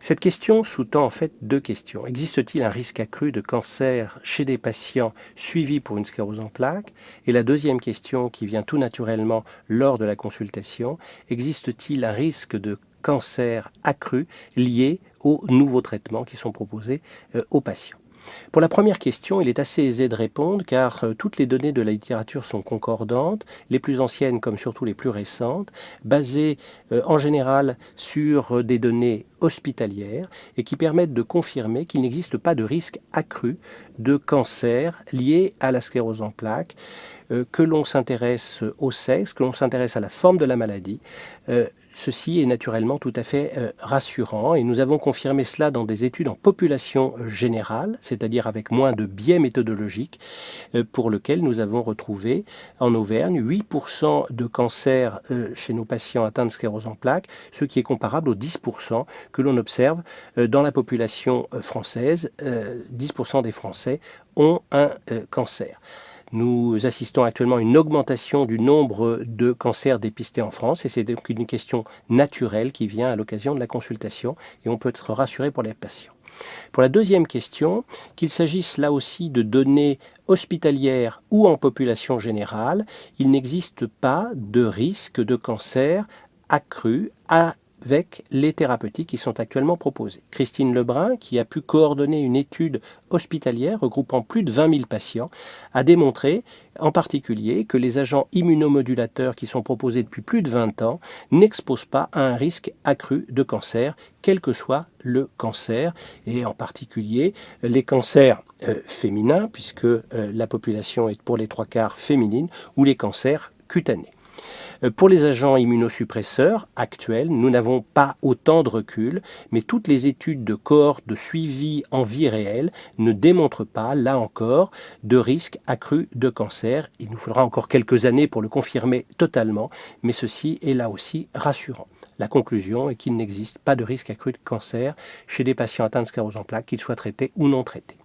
Cette question sous-tend en fait deux questions. Existe-t-il un risque accru de cancer chez des patients suivis pour une sclérose en plaques? Et la deuxième question qui vient tout naturellement lors de la consultation, existe-t-il un risque de cancer accru lié aux nouveaux traitements qui sont proposés aux patients? Pour la première question, il est assez aisé de répondre car toutes les données de la littérature sont concordantes, les plus anciennes comme surtout les plus récentes, basées en général sur des données hospitalières et qui permettent de confirmer qu'il n'existe pas de risque accru de cancer lié à la sclérose en plaques, que l'on s'intéresse au sexe, que l'on s'intéresse à la forme de la maladie. Ceci est naturellement tout à fait rassurant et nous avons confirmé cela dans des études en population générale, c'est-à-dire avec moins de biais méthodologiques, pour lequel nous avons retrouvé en Auvergne 8% de cancer chez nos patients atteints de sclérose en plaques, ce qui est comparable aux 10% que l'on observe dans la population française. 10% des Français ont un cancer. Nous assistons actuellement à une augmentation du nombre de cancers dépistés en France et c'est donc une question naturelle qui vient à l'occasion de la consultation et on peut être rassuré pour les patients. Pour la deuxième question, qu'il s'agisse là aussi de données hospitalières ou en population générale, il n'existe pas de risque de cancer accru avec les thérapeutiques qui sont actuellement proposées. Christine Lebrun, qui a pu coordonner une étude hospitalière regroupant plus de 20 000 patients, a démontré en particulier que les agents immunomodulateurs qui sont proposés depuis plus de 20 ans n'exposent pas à un risque accru de cancer, quel que soit le cancer, et en particulier les cancers féminins, puisque la population est pour les trois quarts féminine, ou les cancers cutanés. Pour les agents immunosuppresseurs actuels, nous n'avons pas autant de recul, mais toutes les études de cohorte de suivi en vie réelle ne démontrent pas, là encore, de risque accru de cancer. Il nous faudra encore quelques années pour le confirmer totalement, mais ceci est là aussi rassurant. La conclusion est qu'il n'existe pas de risque accru de cancer chez des patients atteints de sclérose en plaques, qu'ils soient traités ou non traités.